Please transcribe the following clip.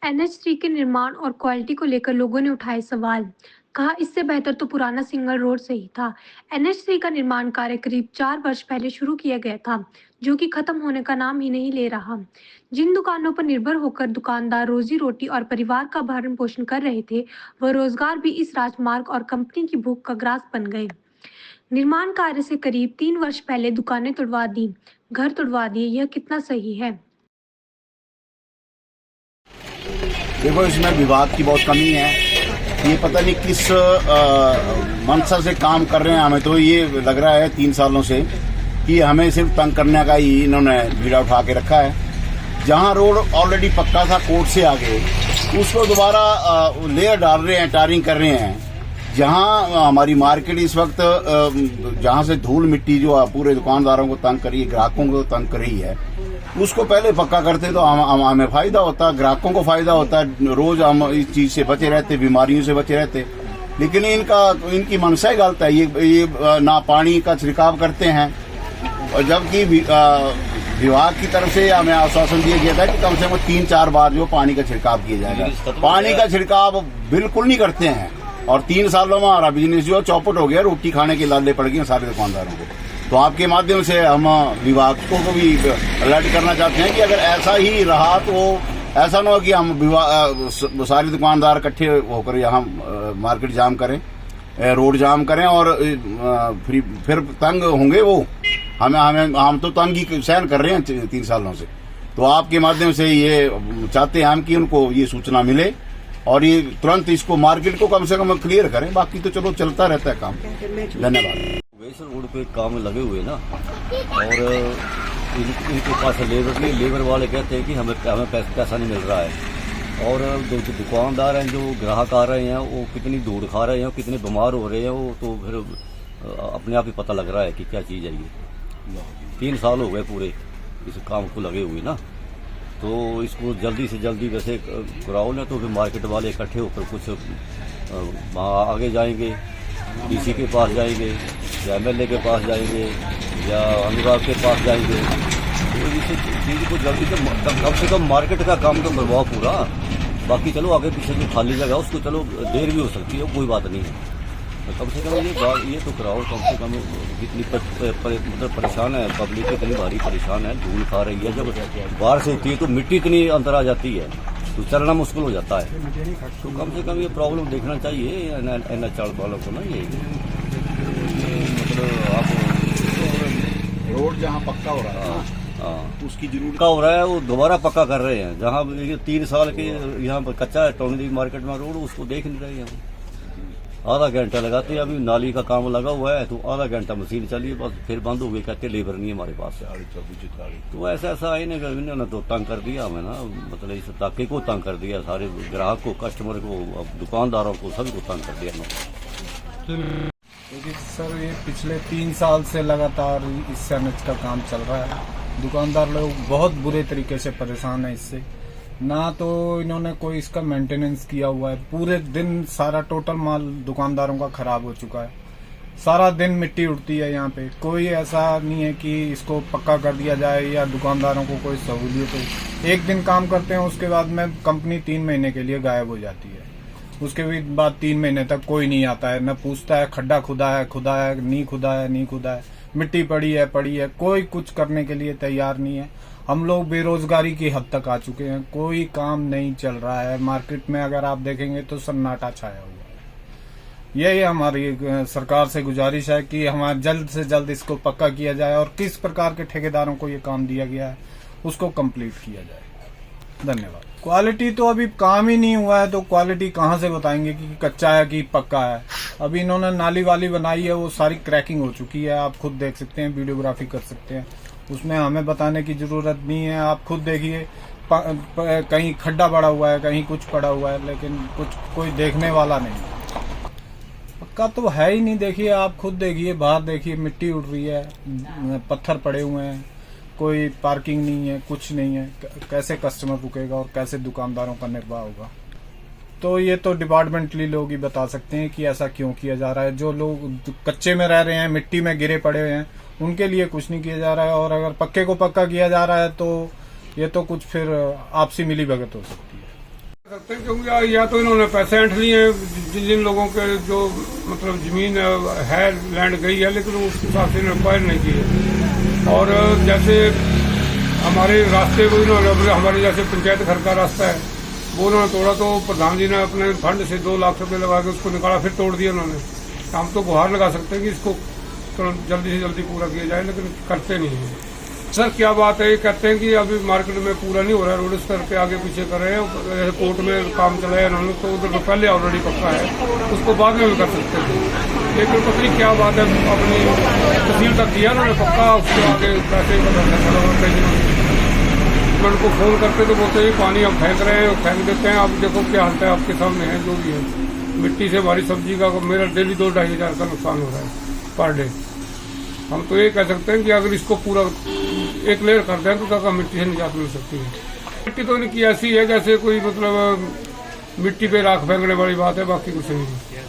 NH3 के निर्माण और क्वालिटी को लेकर लोगों ने उठाए सवाल। कहा इससे बेहतर तो पुराना सिंगल रोड सही था। NH3 का निर्माण कार्य करीब 4 वर्ष पहले शुरू किया गया था, जो कि खत्म होने का नाम ही नहीं ले रहा। जिन दुकानों पर निर्भर होकर दुकानदार रोजी रोटी और परिवार का भरण पोषण कर रहे थे, वह रोजगार भी इस राजमार्ग और कंपनी की भूख का ग्रास बन गए। निर्माण कार्य से करीब 3 वर्ष पहले दुकानें तुड़वा दी, घर तुड़वा दिए, यह कितना सही है? देखो, इसमें विवाद की बहुत कमी है। ये पता नहीं किस मंशा से काम कर रहे हैं। हमें तो ये लग रहा है 3 सालों से कि हमें सिर्फ तंग करने का ही इन्होंने बीड़ा उठा के रखा है। जहां रोड ऑलरेडी पक्का था कोर्ट से आगे, उसको दोबारा लेयर डाल रहे हैं, टारिंग कर रहे हैं। जहां हमारी मार्केट इस वक्त जहां से धूल मिट्टी जो पूरे दुकानदारों को तंग कर रही है, ग्राहकों को तंग कर रही है, उसको पहले पक्का करते तो हमें फायदा होता, ग्राहकों को फायदा होता। रोज हम इस चीज से बचे रहते, बीमारियों से बचे रहते। लेकिन इनकी मनसा ही गलत है। ये ना पानी का छिड़काव करते हैं, और जबकि विभाग की तरफ से हमें आश्वासन दिया गया था कि कम से कम 3-4 बार जो पानी का छिड़काव किया जाएगा। पानी का छिड़काव बिल्कुल नहीं करते हैं, और 3 सालों में हमारा बिजनेस जो चौपट हो गया। रोटी खाने के लाले पड़ गए सारे दुकानदारों को। तो आपके माध्यम से हम विभाग को भी अलर्ट करना चाहते हैं कि अगर ऐसा ही रहा तो ऐसा ना हो कि हम सारे दुकानदार इकट्ठे होकर यहाँ मार्केट जाम करें, रोड जाम करें, और फिर तंग होंगे वो। हम तो तंग ही सहन कर रहे हैं 3 सालों से। तो आपके माध्यम से ये चाहते हैं हम कि उनको ये सूचना मिले और ये तुरंत इसको मार्केट को कम से कम क्लियर करें। बाकी तो चलो चलता रहता है काम। धन्यवाद। वैसे रोड पे काम लगे हुए ना, और इनके पास लेबर वाले कहते हैं कि हमें पैसा नहीं मिल रहा है। और जो दुकानदार हैं, जो ग्राहक आ रहे हैं, वो कितनी दूर खा रहे हैं, कितने बीमार हो रहे हैं, वो तो फिर अपने आप ही पता लग रहा है कि क्या चीज़ है ये। 3 साल हो गए पूरे इस काम को लगे हुए ना। तो इसको जल्दी से जल्दी वैसे कराओ ना, तो फिर मार्केट वाले इकट्ठे होकर कुछ वहाँ आगे जाएंगे, डीसी के पास जाएंगे, या MLA के पास जाएंगे, या अनुराग के पास जाएंगे। तो इस चीज़ को जल्दी से कम से कम मार्केट का काम तो करवाओ पूरा। बाकी चलो आगे पीछे जो खाली जगह है उसको चलो देर भी हो सकती है, कोई बात नहीं है। तो कम से कम ये तो कराओ। कम से कम जितनी मतलब परेशान है पब्लिक, इतनी भारी परेशान है, धूल खा रही है। जब बारिश होती है तो मिट्टी इतनी अंदर आ जाती है, तो चलना मुश्किल हो जाता है। तो कम से कम ये प्रॉब्लम देखना चाहिए NH वालों को ना। ये मतलब आप रोड जहाँ पक्का हो रहा है उसकी जरूरत हो रहा है, वो दोबारा पक्का कर रहे हैं। जहाँ 3 साल के यहाँ पर कच्चा है टोनी मार्केट में रोड, उसको देख नहीं रहे हैं। आधा घंटा लगाते हैं। अभी नाली का काम लगा हुआ है, तो आधा घंटा मशीन चली, बस फिर बंद हो गई। कहते लेबर नहीं है हमारे पास। तो ऐसा आई इन्होंने तो तंग कर दिया हमें ना, मतलब इस ताके को तंग कर दिया, सारे ग्राहक को, कस्टमर को, दुकानदारों को, सभी को तंग कर दिया। देखिए सर, ये पिछले 3 साल से लगातार इस NH का काम चल रहा है। दुकानदार लोग बहुत बुरे तरीके से परेशान है इससे। ना तो इन्होंने कोई इसका मेंटेनेंस किया हुआ है। पूरे दिन सारा टोटल माल दुकानदारों का खराब हो चुका है। सारा दिन मिट्टी उड़ती है यहाँ पे। कोई ऐसा नहीं है कि इसको पक्का कर दिया जाए या दुकानदारों को कोई सहूलियत हो। एक दिन काम करते हैं, उसके बाद में कंपनी 3 महीने के लिए गायब हो जाती है। उसके बाद 3 महीने तक कोई नहीं आता है, न पूछता है खड्डा खुदा है, नहीं खुदा है, मिट्टी पड़ी है, कोई कुछ करने के लिए तैयार नहीं है। हम लोग बेरोजगारी की हद तक आ चुके हैं, कोई काम नहीं चल रहा है। मार्केट में अगर आप देखेंगे तो सन्नाटा छाया हुआ है। यही हमारी सरकार से गुजारिश है कि हमारे जल्द से जल्द इसको पक्का किया जाए, और किस प्रकार के ठेकेदारों को ये काम दिया गया है उसको कंप्लीट किया जाए। धन्यवाद। क्वालिटी तो अभी काम ही नहीं हुआ है, तो क्वालिटी कहाँ से बताएंगे कि कच्चा है कि पक्का है। अभी इन्होंने नाली वाली बनाई है, वो सारी क्रैकिंग हो चुकी है। आप खुद देख सकते हैं, वीडियोग्राफी कर सकते हैं। उसमें हमें बताने की जरूरत नहीं है। आप खुद देखिए, कहीं खड्डा पड़ा हुआ है, कहीं कुछ पड़ा हुआ है, लेकिन कोई देखने वाला नहीं। पक्का तो है ही नहीं। देखिए, आप खुद देखिए, बाहर देखिए, मिट्टी उड़ रही है, पत्थर पड़े हुए हैं, कोई पार्किंग नहीं है, कुछ नहीं है। कैसे कस्टमर रुकेगा और कैसे दुकानदारों का निर्वाह होगा? तो ये तो डिपार्टमेंटली लोग ही बता सकते हैं कि ऐसा क्यों किया जा रहा है। जो लोग कच्चे में रह रहे हैं, मिट्टी में गिरे पड़े हुए हैं, उनके लिए कुछ नहीं किया जा रहा है। और अगर पक्के को पक्का किया जा रहा है तो ये तो कुछ फिर आपसी मिलीभगत हो सकती है। सकते हैं क्योंकि या तो इन्होंने पैसे ऐंठ लिए हैं जिन लोगों के जो मतलब जमीन है लैंड गई है, लेकिन उस हिसाब से इन्होंने एक्वायर नहीं किए। और जैसे हमारे रास्ते को इन्होंने हमारे जैसे पंचायत घर का रास्ता है वो उन्होंने तोड़ा, तो प्रधान जी ने अपने फंड से 2 लाख रुपए लगा के उसको निकाला, फिर तोड़ दिया उन्होंने। हम तो गुहार लगा सकते हैं कि इसको जल्दी से जल्दी पूरा किया जाए, लेकिन करते नहीं है। सर क्या बात है, ये कहते हैं कि अभी मार्केट में पूरा नहीं हो रहा है, रोड स्तर पे आगे पीछे कर रहे हैं, कोर्ट में काम चलाया उन्होंने, तो उधर तो पहले ऑलरेडी पक्का है, उसको बाद में भी कर सकते थे। लेकिन पता नहीं क्या बात है, अपनी तहसील तक दिया उन्होंने पक्का, उसके आगे पैसे उनको फोन करते तो बोलते हैं पानी हम फेंक रहे हैं, फेंक देते हैं, आप देखो क्या हालत है, आपके सामने है जो भी है। मिट्टी से हमारी सब्जी का मेरा डेली 2-2.5 हज़ार का नुकसान हो रहा है पर डे। हम तो ये कह सकते हैं कि अगर इसको पूरा एक लेयर कर दें तो काका मिट्टी से निजात मिल सकती है। मिट्टी तो इनकी ऐसी है जैसे कोई मतलब मिट्टी पे राख फेंकने वाली बात है, बाकी कुछ नहीं है।